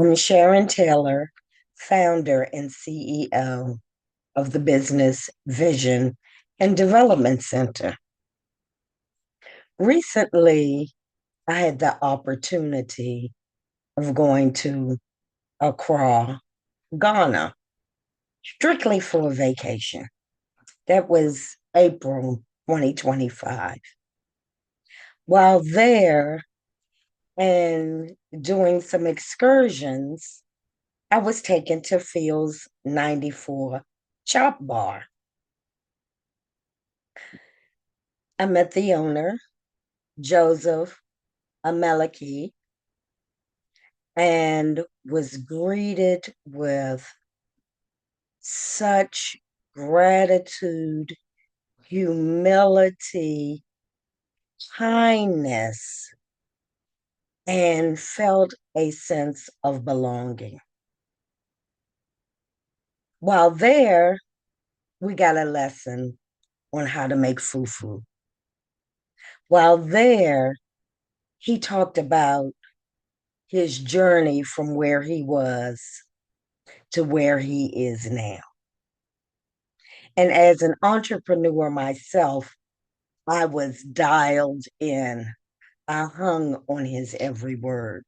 I'm Sharon Taylor, founder and CEO of the Business Vision and Development Center. Recently, I had the opportunity of going to Accra, Ghana, strictly for a vacation. That was April 2025. While there and doing some excursions, I was taken to Feels94 Chopbar. I met the owner, Joseph Ameleke, and was greeted with such gratitude, humility, kindness, and felt a sense of belonging. While there, we got a lesson on how to make fufu. While there, he talked about his journey from where he was to where he is now. And as an entrepreneur myself, I was dialed in. I hung on his every word.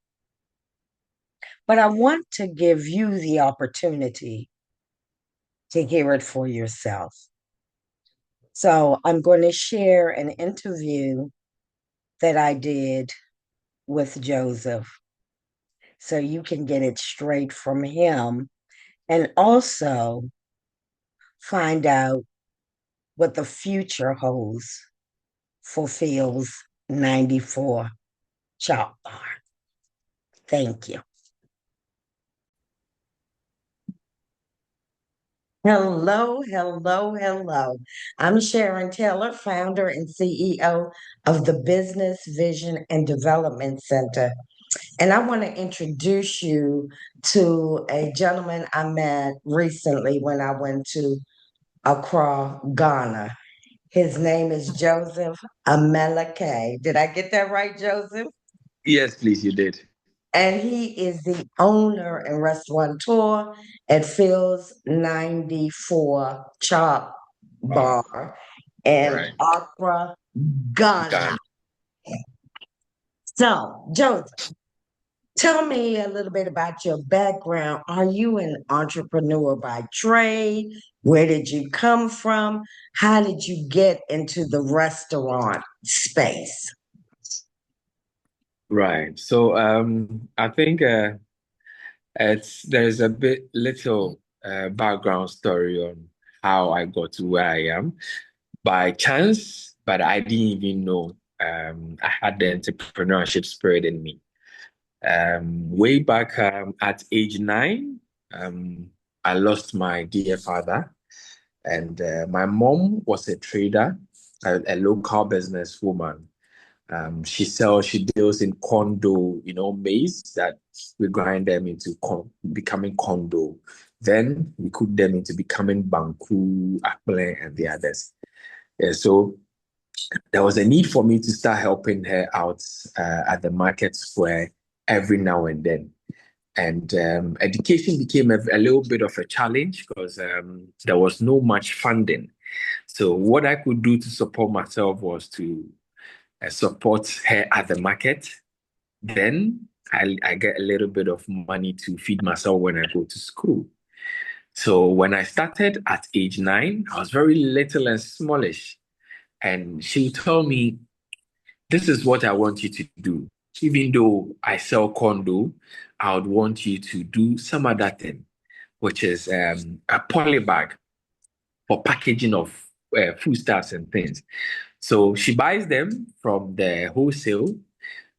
But I want to give you the opportunity to hear it for yourself. So I'm going to share an interview that I did with Joseph so you can get it straight from him and also find out what the future holds for Fields 94 Chop Bar. Thank you. Hello, hello, hello. I'm Sharon Taylor, founder and CEO of the Business Vision and Development Center. And I want to introduce you to a gentleman I met recently when I went to Accra, Ghana. His name is Joseph Ameleke. Did I get that right, Joseph? Yes, please, you did. And he is the owner and restaurateur at Phil's 94 Chop Wow. Bar in Right. Accra, Ghana. Ghana. So, Joseph, tell me a little bit about your background. Are you an entrepreneur by trade? Where did you come from? How did you get into the restaurant space? Right. So I think there's a bit little background story on how I got to where I am by chance, but I didn't even know I had the entrepreneurship spirit in me. Way back at age 9, I lost my dear father, and my mom was a trader, a local businesswoman. She deals in condo, maize that we grind them into becoming condo. Then we cook them into becoming banku, akple, and the others. Yeah, so there was a need for me to start helping her out at the market square every now and then. And education became a little bit of a challenge because there was no much funding. So what I could do to support myself was to support her at the market. Then I get a little bit of money to feed myself when I go to school. So when I started at age 9, I was very little and smallish. And she told me, this is what I want you to do. Even though I sell condo, I would want you to do some other thing, which is a poly bag for packaging of foodstuffs and things. So she buys them from the wholesale.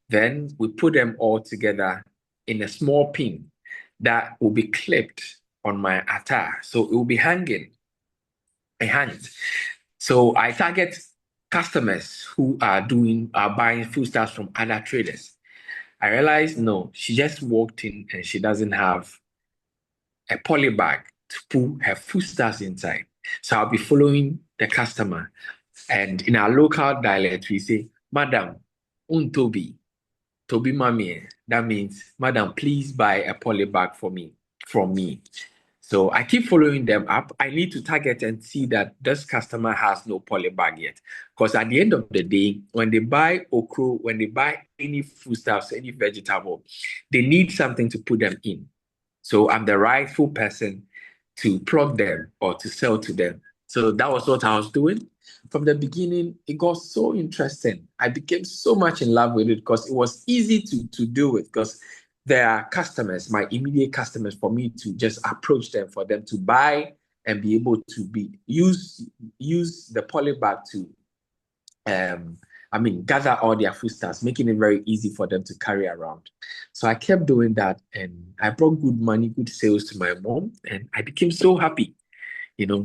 Then we put them all together in a small pin that will be clipped on my attire. So it will be hanging. It hangs. So I target customers who are buying foodstuffs from other traders. I realized no, she just walked in and she doesn't have a poly bag to put her foodstuffs inside. So I'll be following the customer. And in our local dialect, we say, Madam, untobi. Toby Mami, that means, Madam, please buy a poly bag for me, from me. So I keep following them up. I need to target and see that this customer has no poly bag yet. Because at the end of the day, when they buy okra, when they buy any foodstuffs, any vegetable, they need something to put them in. So I'm the rightful person to plug them or to sell to them. So that was what I was doing. From the beginning, it got so interesting. I became so much in love with it because it was easy to do it because there are customers, my immediate customers, for me to just approach them, for them to buy and be able to use the poly bag to gather all their foodstuffs, making it very easy for them to carry around. So I kept doing that and I brought good money, good sales to my mom, and I became so happy.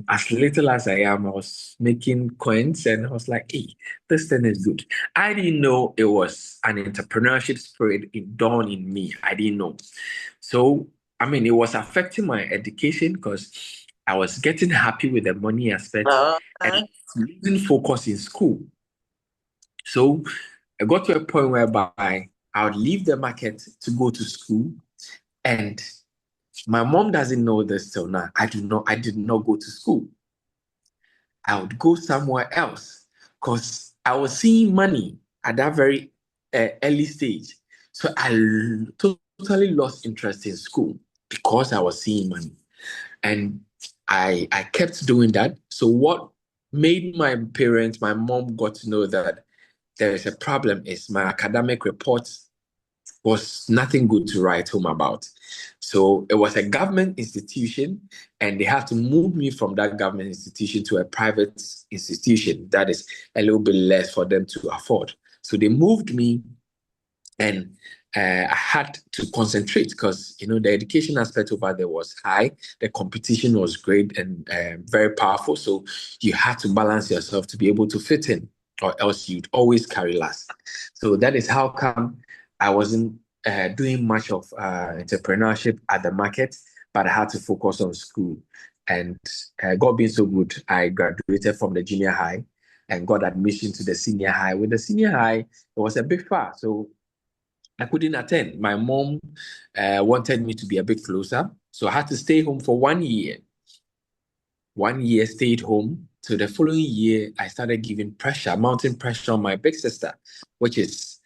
As little as I am, I was making coins and I was like, hey, this thing is good. I didn't know it was an entrepreneurship spirit dawned in me. I didn't know. So, it was affecting my education because I was getting happy with the money aspect and Uh-huh. losing focus in school. So I got to a point whereby I would leave the market to go to school, and my mom doesn't know this till now. I did not go to school. I would go somewhere else because I was seeing money at that very early stage. So totally lost interest in school because I was seeing money. And I kept doing that. So what made my parents, my mom got to know that there is a problem is my academic reports was nothing good to write home about. So it was a government institution, and they had to move me from that government institution to a private institution that is a little bit less for them to afford. So they moved me, and I had to concentrate because the education aspect over there was high, the competition was great and very powerful. So you had to balance yourself to be able to fit in, or else you'd always carry last. So that is how come I wasn't doing much of entrepreneurship at the market, but I had to focus on school. And God being so good, I graduated from the junior high and got admission to the senior high. With the senior high, it was a bit far. So I couldn't attend. My mom wanted me to be a bit closer. So I had to stay home for 1 year. 1 year stayed home. So the following year, I started giving pressure, mounting pressure on my big sister, which is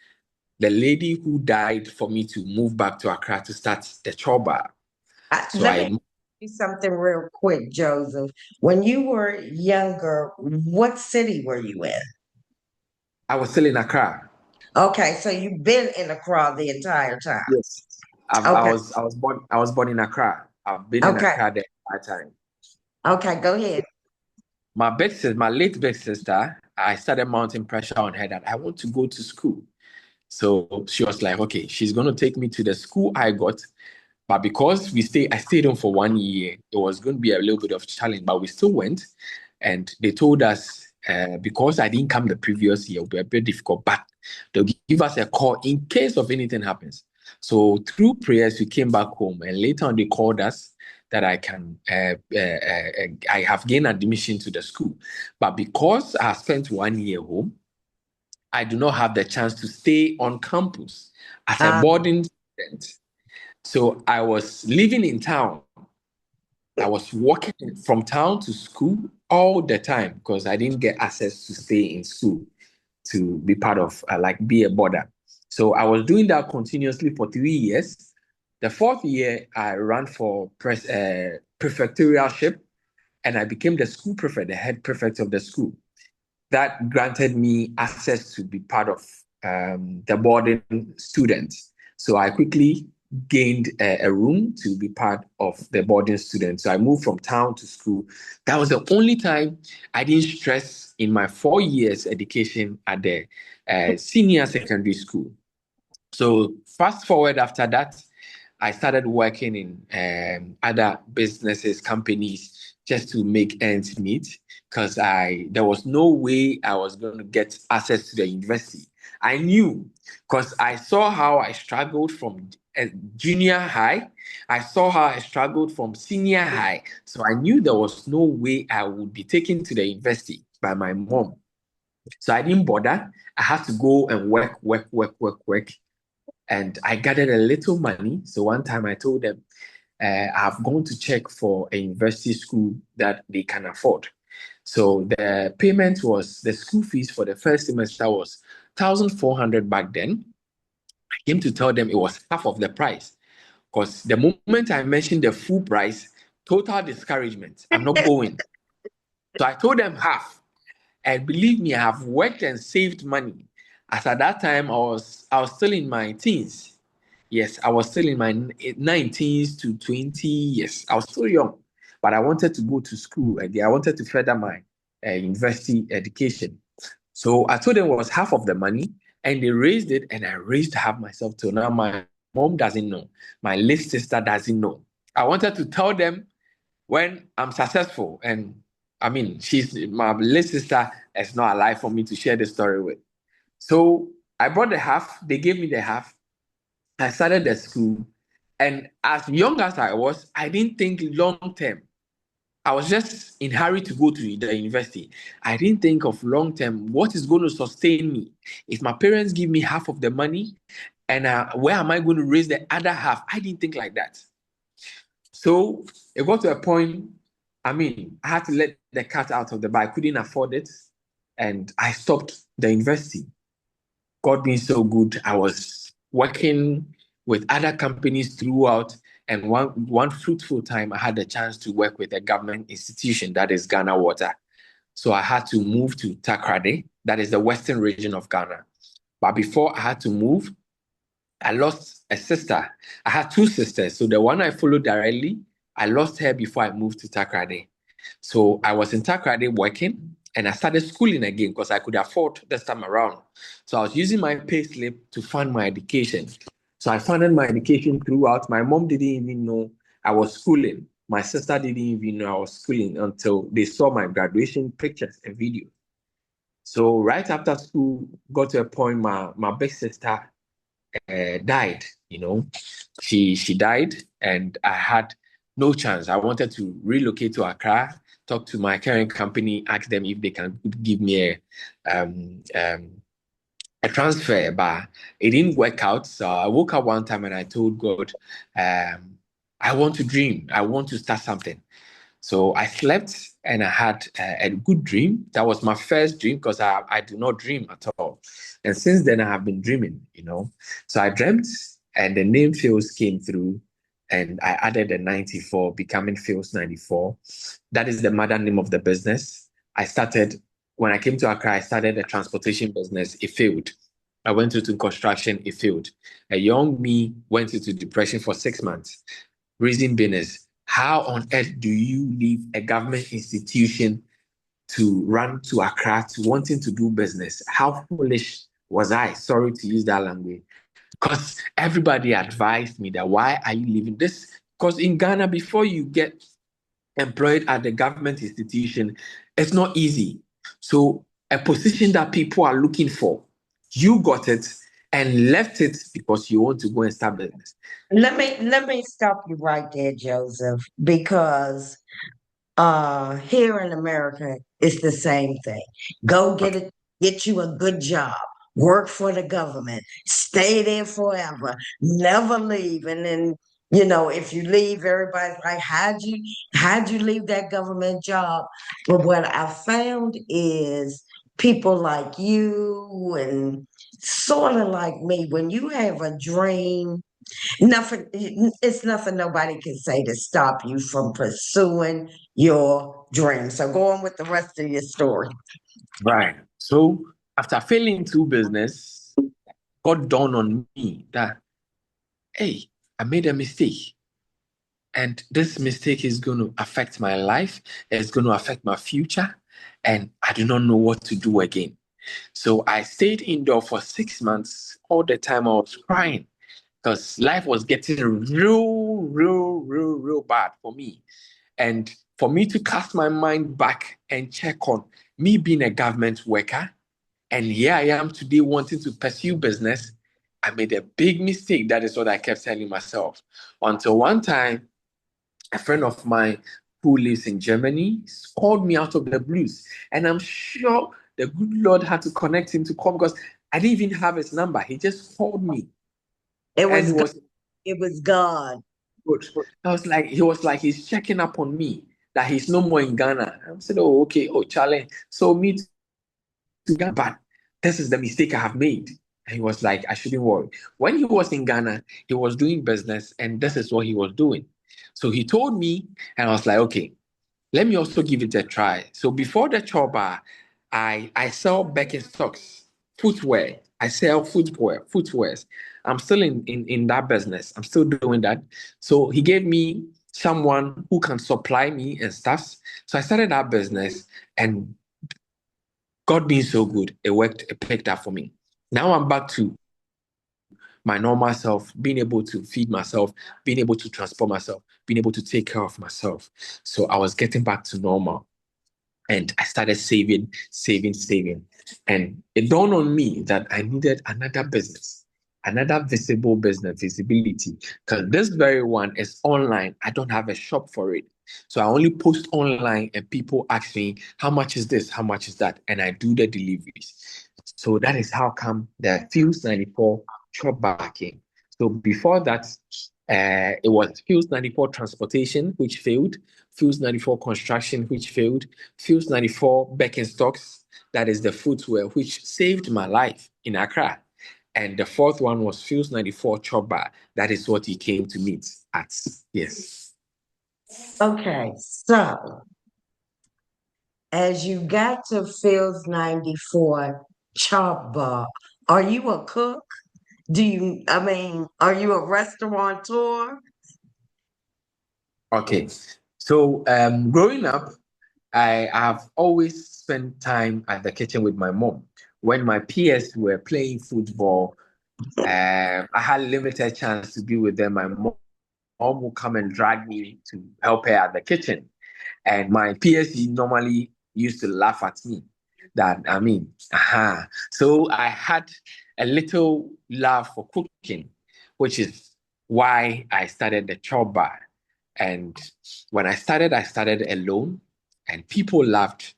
the lady who died for me to move back to Accra to start the Chopbar. So Let me I ask you something real quick, Joseph. When you were younger, what city were you in? I was still in Accra. Okay, so you've been in Accra the entire time. Yes. Okay, I was born in Accra. I've been in okay, Accra the entire time. okay, go ahead. My late big sister, I started mounting pressure on her that I want to go to school. So she was like, okay, she's going to take me to the school I got. But because I stayed on for 1 year, it was going to be a little bit of challenge, but we still went. And they told us, because I didn't come the previous year, it would be a bit difficult, but they'll give us a call in case of anything happens. So through prayers, we came back home. And later on, they called us that I have gained admission to the school. But because I spent 1 year home, I do not have the chance to stay on campus as a Uh, boarding student. So I was living in town. I was walking from town to school all the time because I didn't get access to stay in school to be part of, be a boarder. So I was doing that continuously for 3 years. The fourth year, I ran for prefectorialship, and I became the school prefect, the head prefect of the school. That granted me access to be part of the boarding students. So I quickly gained a room to be part of the boarding students. So I moved from town to school. That was the only time I didn't stress in my 4 years education at the senior secondary school. So fast forward after that, I started working in other businesses, companies, just to make ends meet because there was no way I was going to get access to the university. I knew because I saw how I struggled from junior high. I saw how I struggled from senior high. So I knew there was no way I would be taken to the university by my mom. So I didn't bother. I had to go and work, work, work, work, work. and I gathered a little money. So one time I told them, I've gone to check for a university school that they can afford. So the payment was the school fees for the first semester was 1,400 back then. I came to tell them it was half of the price because the moment I mentioned the full price, total discouragement. I'm not going. So I told them half. And believe me, I have worked and saved money. As at that time, I was still in my teens. Yes, I was still in my 19s to 20. Yes, I was still young, but I wanted to go to school again. I wanted to further my university education. So I told them it was half of the money, and they raised it, and I raised half myself till now. My mom doesn't know. My late sister doesn't know. I wanted to tell them when I'm successful, and I mean, she's my late sister is not alive for me to share the story with. So I brought the half, they gave me the half. I started the school, and as young as I was, I didn't think long term. I was just in hurry to go to the university. I didn't think of long term, what is going to sustain me. If my parents give me half of the money, and where am I going to raise the other half? I didn't think like that. So it got to a point, I mean, I had to let the cat out of the bag. I couldn't afford it. And I stopped the university. God being so good, I was working with other companies throughout. And one fruitful time, I had the chance to work with a government institution that is Ghana Water. So I had to move to Takrade, that is the western region of Ghana. But before I had to move, I lost a sister. I had two sisters. So the one I followed directly, I lost her before I moved to Takrade. So I was in Takrade working and I started schooling again because I could afford this time around. So I was using my pay slip to fund my education. So I funded my education throughout. My mom didn't even know I was schooling. My sister didn't even know I was schooling until they saw my graduation pictures and videos. So right after school, got to a point my big sister died. She died, and I had no chance. I wanted to relocate to Accra, talk to my current company, ask them if they can give me a transfer, but it didn't work out. So I woke up one time and I told God, I want to dream. I want to start something. So I slept and I had a good dream. That was my first dream because I do not dream at all. And since then, I have been dreaming. So I dreamt and the name Feels came through and I added the 94, becoming Feels 94. That is the mother name of the business. When I came to Accra, I started a transportation business. It failed. I went into construction. It failed. A young me went into depression for 6 months. Reason being is, how on earth do you leave a government institution to run to Accra to wanting to do business? How foolish was I? Sorry to use that language. Because everybody advised me that why are you leaving this? Because in Ghana, before you get employed at the government institution, it's not easy. So a position that people are looking for, you got it and left it because you want to go and start business. Let me stop you right there, Joseph, because here in America, it's the same thing. Go get Okay. it, get you a good job, work for the government, stay there forever, never leave. And then, if you leave, everybody's like, how'd you leave that government job? But what I found is people like you and sort of like me, when you have a dream, nothing, it's nothing nobody can say to stop you from pursuing your dream. So go on with the rest of your story. Right. So after failing through business, got dawned on me that, hey, I made a mistake. And this mistake is going to affect my life. It's going to affect my future. And I do not know what to do again. So I stayed indoor for 6 months. All the time I was crying because life was getting real bad for me. And for me to cast my mind back and check on me being a government worker, and here I am today wanting to pursue business, I made a big mistake. That is what I kept telling myself. Until one time, a friend of mine who lives in Germany called me out of the blues. And I'm sure the good Lord had to connect him to come because I didn't even have his number. He just called me. It And was God. It was God. good. He was like, he's checking up on me that he's no more in Ghana. I said, oh, okay. Oh, Charlie. So me to Ghana, but this is the mistake I have made. And he was like, I shouldn't worry. When he was in Ghana, he was doing business, and this is what he was doing. So he told me, and I was like, okay, let me also give it a try. So before the chopbar, I sell Birkenstocks, footwear. I sell footwears. I'm still in that business. I'm still doing that. So he gave me someone who can supply me and stuff. So I started that business, and God being so good, it worked, it picked up for me. Now I'm back to my normal self, being able to feed myself, being able to transport myself, being able to take care of myself. So I was getting back to normal. And I started saving. And it dawned on me that I needed another business, another visible business, visibility. Because this very one is online. I don't have a shop for it. So I only post online and people ask me, how much is this? How much is that? And I do the deliveries. So that is how come the Feels94 Chopbar came. So before that, it was Feels94 Transportation, which failed. Feels94 Construction, which failed. Feels94 Birkenstocks, that is the footwear, which saved my life in Accra. And the fourth one was Feels94 Chopbar. That is what he came to meet at. Yes. Okay, so as you got to Fields 94 Chop Bar, are you a cook? Are you a restaurateur? Okay. So growing up, I have always spent time at the kitchen with my mom. When my peers were playing football, I had limited chance to be with them. My mom would come and drag me to help her at the kitchen. And my PSC normally used to laugh at me that, So I had a little love for cooking, which is why I started the chop bar. And when I started alone, and people loved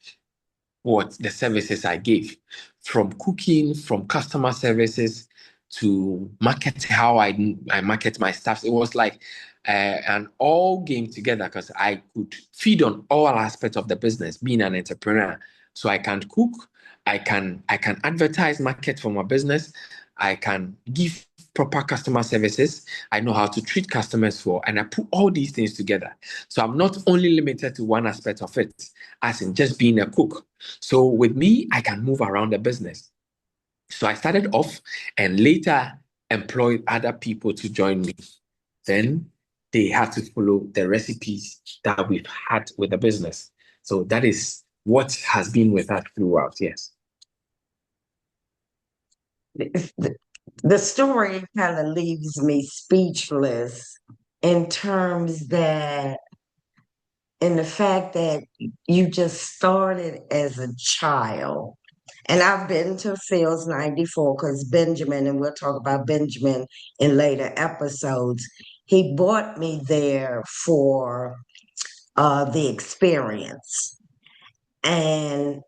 what the services I gave, from cooking, from customer services to market, how I market my stuff. It was like an all game together because I could feed on all aspects of the business, being an entrepreneur. So I can cook, I can advertise, market for my business, I can give proper customer services. I know how to treat customers well, and I put all these things together. So I'm not only limited to one aspect of it, as in just being a cook. So with me, I can move around the business. So I started off and later employed other people to join me. Then they had to follow the recipes that we've had with the business. So that is what has been with us throughout. Yes. The story kind of leaves me speechless in terms that, in the fact that you just started as a child. And I've been to Fields 94 because Benjamin, and we'll talk about Benjamin in later episodes, he brought me there for the experience. And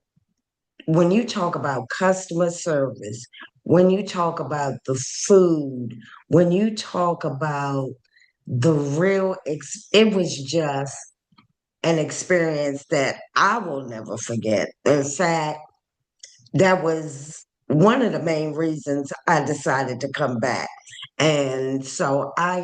when you talk about customer service, when you talk about the food, when you talk about the it was just an experience that I will never forget. In fact, that was one of the main reasons I decided to come back. And so I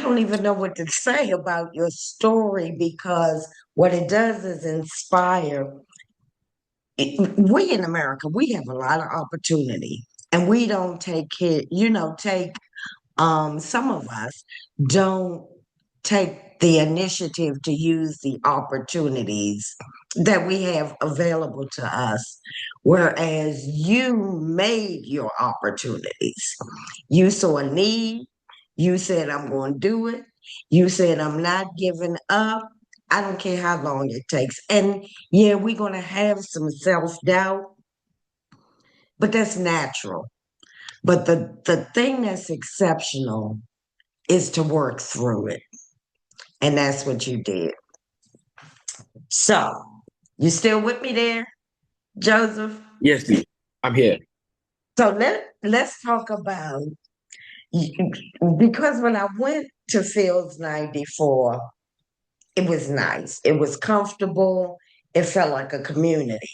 don't even know what to say about your story because what it does is inspire. We in America, we have a lot of opportunity and we don't take care, some of us don't take the initiative to use the opportunities that we have available to us, whereas you made your opportunities. You saw a need, you said, I'm going to do it, you said, I'm not giving up. I don't care how long it takes. And yeah, we're going to have some self doubt, but that's natural. But the thing that's exceptional is to work through it. And that's what you did. So, you still with me there, Joseph? Yes, please. I'm here. So let's talk about, because when I went to Fields 94, it was nice. It was comfortable. It felt like a community.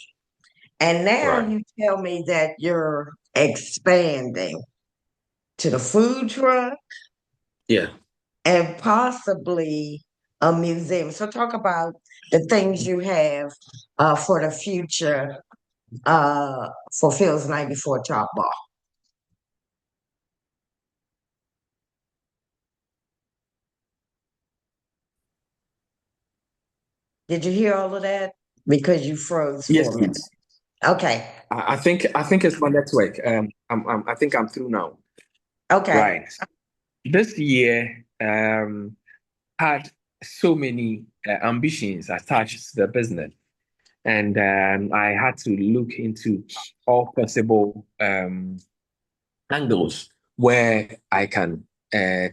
And now Right. you tell me that you're expanding to the food truck Yeah. and possibly a museum. So talk about the things you have for the future for Fields 94 Chopbar. Did you hear all of that? Because you froze Yes, for a minute. please. Okay. I think it's my network. I think I'm through now. Okay. Right. This year, had so many ambitions attached to the business, and I had to look into all possible angles where I can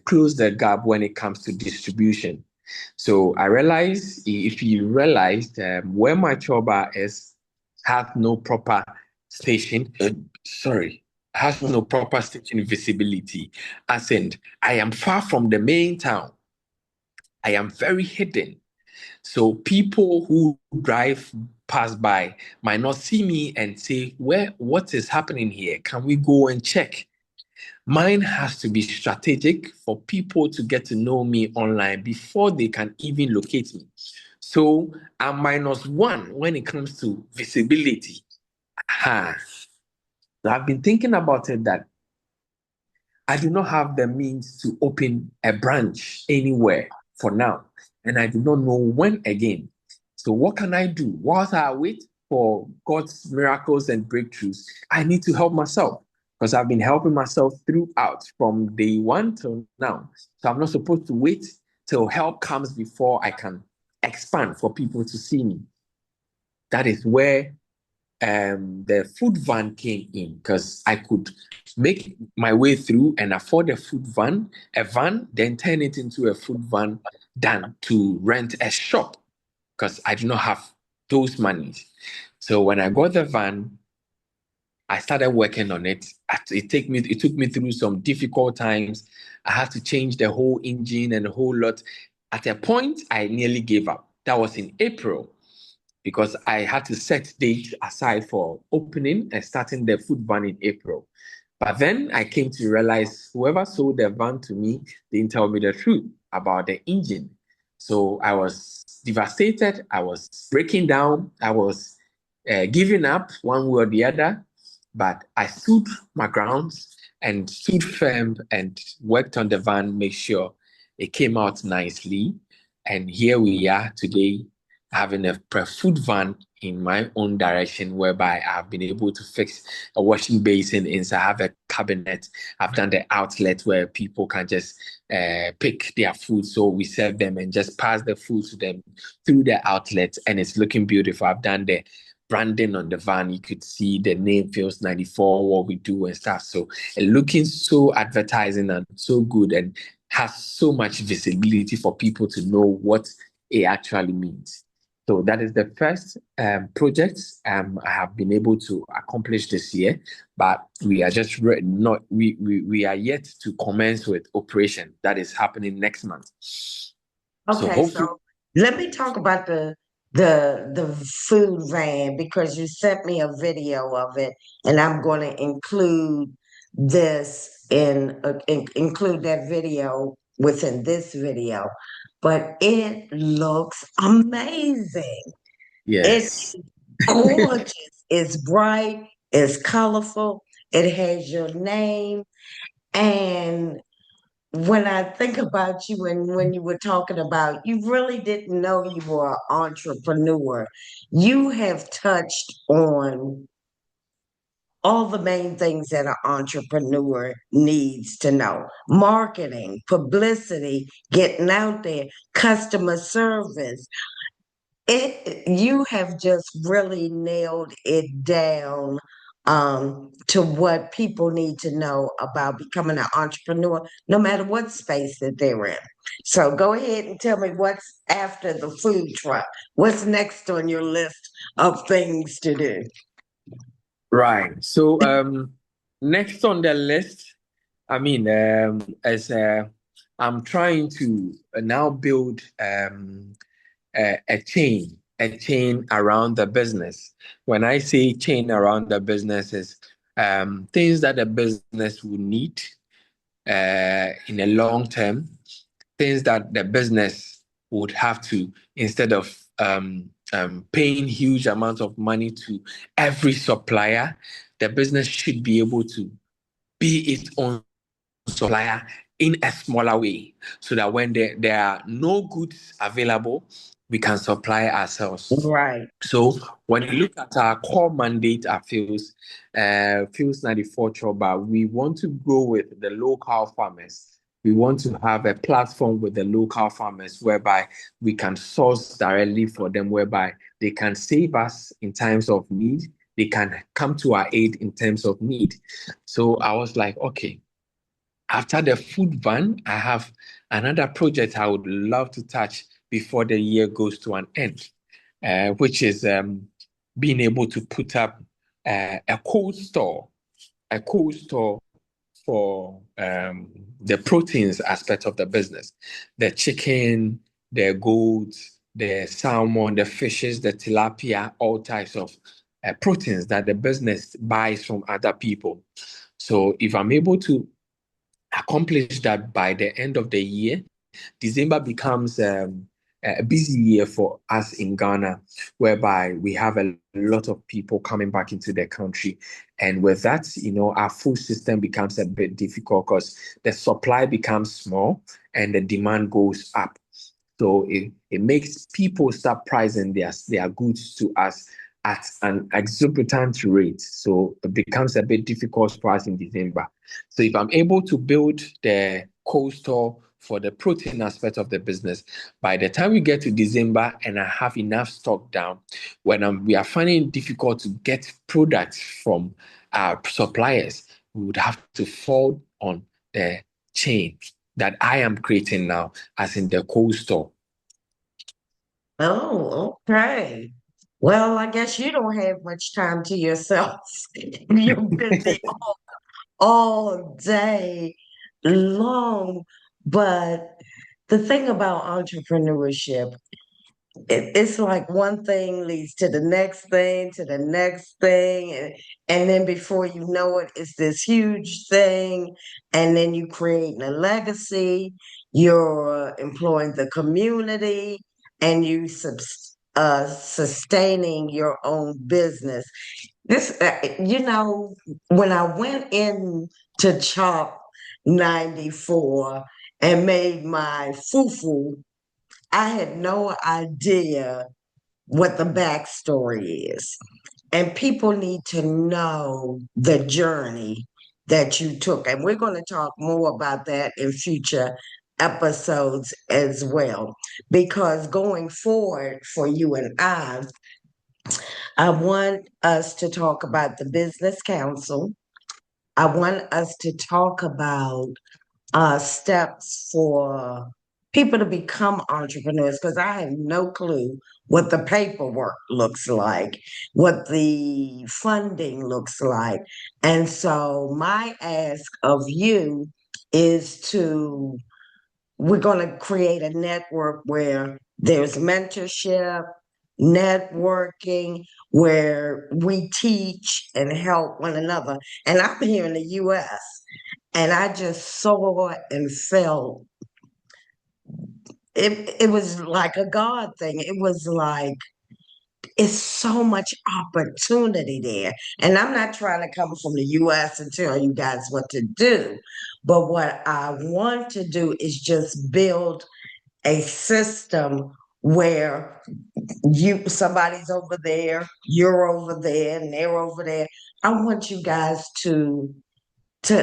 close the gap when it comes to distribution. So I realized, if you realized, where my chopbar is, has no proper station, sorry, has no proper station visibility. As in, I am far from the main town. I am very hidden. So people who drive pass by might not see me and say, what is happening here? Can we go and check? Mine has to be strategic for people to get to know me online before they can even locate me. So I'm -1 when it comes to visibility. Aha. So I've been thinking about it that I do not have the means to open a branch anywhere for now, and I do not know when again. So, what can I do? Whilst I wait for God's miracles and breakthroughs, I need to help myself because I've been helping myself throughout from day one till now. So, I'm not supposed to wait till help comes before I can expand for people to see me. That is where the food van came in because I could make my way through and afford a van, then turn it into a food van than to rent a shop because I do not have those monies. So when I got the van, I started working on it. It took me through some difficult times. I had to change the whole engine and a whole lot. At a point, I nearly gave up. That was in April because I had to set date aside for opening and starting the food van in April. But then I came to realize whoever sold the van to me didn't tell me the truth about the engine. So I was devastated. I was breaking down. I was giving up one way or the other. But I stood my grounds and stood firm and worked on the van, make sure it came out nicely. And here we are today having a food van in my own direction, whereby I've been able to fix a washing basin inside. I have a cabinet. I've done the outlet where people can just pick their food. So we serve them and just pass the food to them through the outlet, and it's looking beautiful. I've done the branding on the van. You could see the name Feels94, what we do and stuff. So it looking so advertising and so good and has so much visibility for people to know what it actually means. So that is the first project I have been able to accomplish this year, but we are just not we are yet to commence with operation. That is happening next month. So Okay, hopefully, so let me talk about the food van because you sent me a video of it, and I'm going to include this include that video within this video. But it looks amazing. It's yes. gorgeous. It's bright. It's colorful. It has your name, and when I think about you and when you were talking about, you really didn't know you were an entrepreneur. You have touched on all the main things that an entrepreneur needs to know: marketing, publicity, getting out there, customer service. You have just really nailed it down to what people need to know about becoming an entrepreneur, no matter what space that they're in. So go ahead and tell me what's after the food truck. What's next on your list of things to do? Right. So Next on the list, I mean, as I'm trying to now build a chain around the business. When I say chain around the business is things that the business would need in a long term, things that the business would have to, instead of paying huge amounts of money to every supplier, the business should be able to be its own supplier in a smaller way so that when there are no goods available, we can supply ourselves. Right. So when you look at our core mandate at Feels 94 Chopbar, we want to grow with the local farmers. We want to have a platform with the local farmers whereby we can source directly for them, whereby they can save us in times of need. They can come to our aid in terms of need. So I was like, okay, after the food van, I have another project I would love to touch before the year goes to an end, which is being able to put up a cold store for the proteins aspect of the business, the chicken, the goats, the salmon, the fishes, the tilapia, all types of proteins that the business buys from other people. So if I'm able to accomplish that by the end of the year, December becomes a busy year for us in Ghana, whereby we have a lot of people coming back into the country. And with that, our food system becomes a bit difficult because the supply becomes small and the demand goes up. So it makes people start pricing their goods to us at an exorbitant rate. So it becomes a bit difficult for us in December. So if I'm able to build the cold store for the protein aspect of the business, by the time we get to December and I have enough stock down, when we are finding it difficult to get products from our suppliers, we would have to fall on the chain that I am creating now, as in the cold store. Oh, okay. Well, I guess you don't have much time to yourself. You're busy all day long. But the thing about entrepreneurship, it's like one thing leads to the next thing, to the next thing. And then before you know it, it's this huge thing. And then you creating a legacy, you're employing the community, and sustaining your own business. When I went in to Chop 94 and made my fufu, I had no idea what the backstory is. And people need to know the journey that you took. And we're going to talk more about that in future episodes as well. Because going forward for you and I want us to talk about the business council. I want us to talk about steps for people to become entrepreneurs because I have no clue what the paperwork looks like, what the funding looks like. And so, my ask of you is we're going to create a network where there's mentorship, networking, where we teach and help one another. And I'm here in the US and I just saw and felt it was like a God thing. It was like it's so much opportunity there. And I'm not trying to come from the US and tell you guys what to do. But what I want to do is just build a system where somebody's over there, you're over there, and they're over there. I want you guys to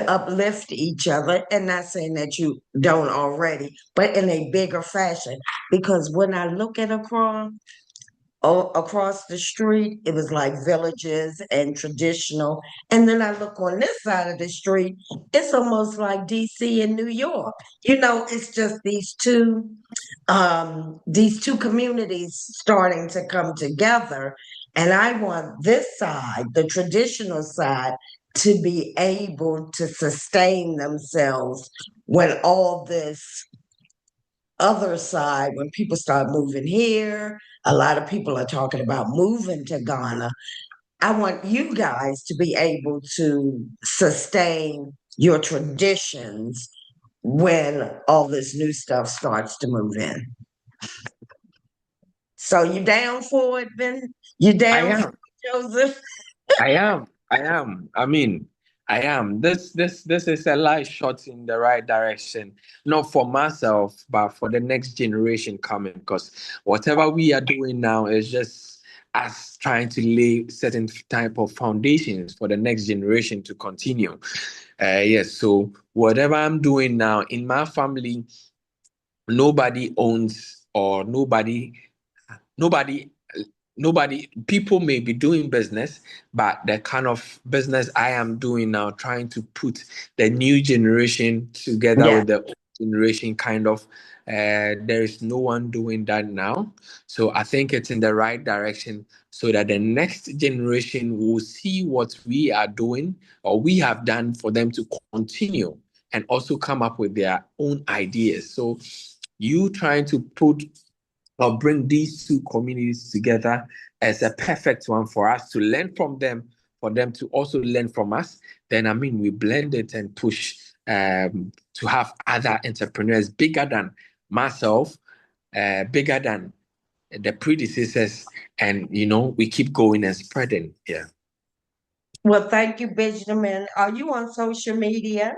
uplift each other, and not saying that you don't already, but in a bigger fashion. Because when I look at Accra, across the street, it was like villages and traditional. And then I look on this side of the street, it's almost like DC and New York. It's just these two communities starting to come together. And I want this side, the traditional side, to be able to sustain themselves when all this other side, when people start moving here, a lot of people are talking about moving to Ghana. I want you guys to be able to sustain your traditions when all this new stuff starts to move in. So you down for it, Ben? You I down for am. it, Joseph? I am. I am. I mean, I am. This is a light shot in the right direction, not for myself, but for the next generation coming. Because whatever we are doing now is just us trying to lay certain type of foundations for the next generation to continue. Yes. So whatever I'm doing now in my family, nobody owns or nobody people may be doing business, but the kind of business I am doing now, trying to put the new generation together Yeah. with the old generation, kind of, there is no one doing that now. So I think it's in the right direction, so that the next generation will see what we are doing or we have done, for them to continue and also come up with their own ideas. So you trying to put or bring these two communities together as a perfect one for us to learn from them, for them to also learn from us. Then, I mean, we blend it and push to have other entrepreneurs bigger than myself, bigger than the predecessors, and we keep going and spreading. Yeah. Well, thank you, Benjamin. Are you on social media?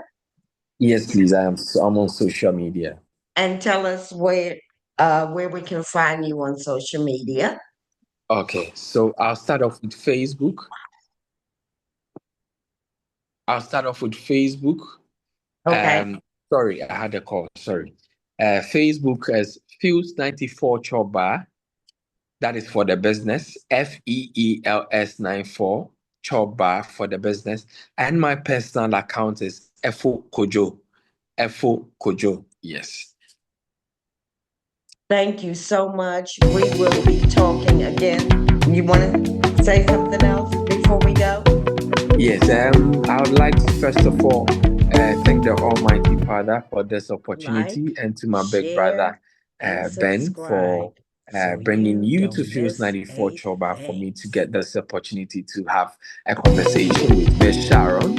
Yes, please. I am. I'm on social media. And tell us where we can find you on social media. Okay, so I'll start off with Facebook. I'll start off with Facebook. Okay. Sorry, I had a call. Sorry. Facebook as Feels94 Chopbar. That is for the business. FEELS 94 Chopbar for the business. And my personal account is FO Kojo. FO Kojo. Yes. Thank you so much. We will be talking again. You want to say something else before we go? Yes. I would like to first of all thank the Almighty Father for this Like, opportunity, and to my big share, brother and Ben subscribe for so bringing you you to don't Fuse miss 94 a Choba for thing. me to get this opportunity to have a conversation with Miss Sharon.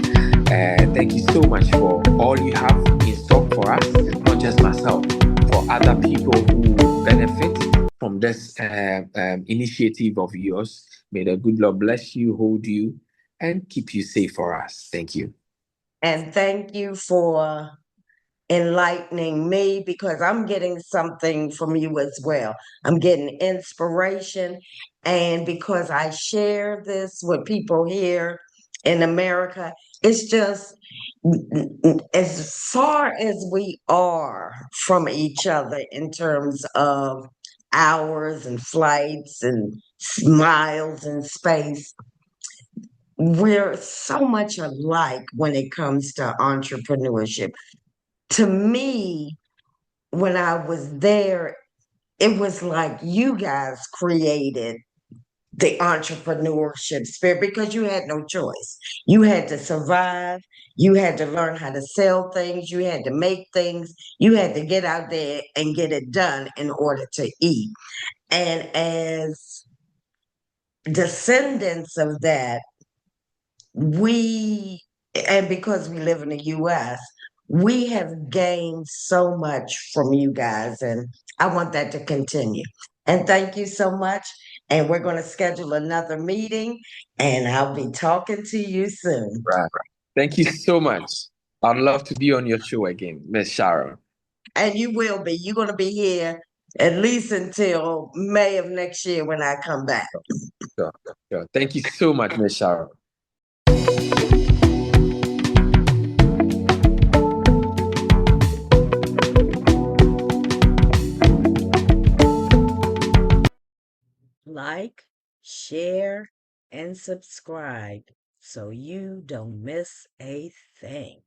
Thank you so much for all you have in stock for us, not just myself, for other people who would benefit from this initiative of yours. May the good Lord bless you, hold you, and keep you safe for us. Thank you. And thank you for enlightening me, because I'm getting something from you as well. I'm getting inspiration. And because I share this with people here in America, it's just as far as we are from each other in terms of hours and flights and miles and space, we're so much alike when it comes to entrepreneurship. To me, when I was there, it was like you guys created the entrepreneurship spirit because you had no choice. You had to survive. You had to learn how to sell things. You had to make things. You had to get out there and get it done in order to eat. And as descendants of that, we, and because we live in the US, we have gained so much from you guys, and I want that to continue. And thank you so much. And we're going to schedule another meeting, and I'll be talking to you soon. Right. Thank you so much. I'd love to be on your show again, Miss Sharon. And you will be. You're going to be here at least until May of next year when I come back. Sure, sure. Thank you so much, Miss Sharon. Like, share, and subscribe so you don't miss a thing.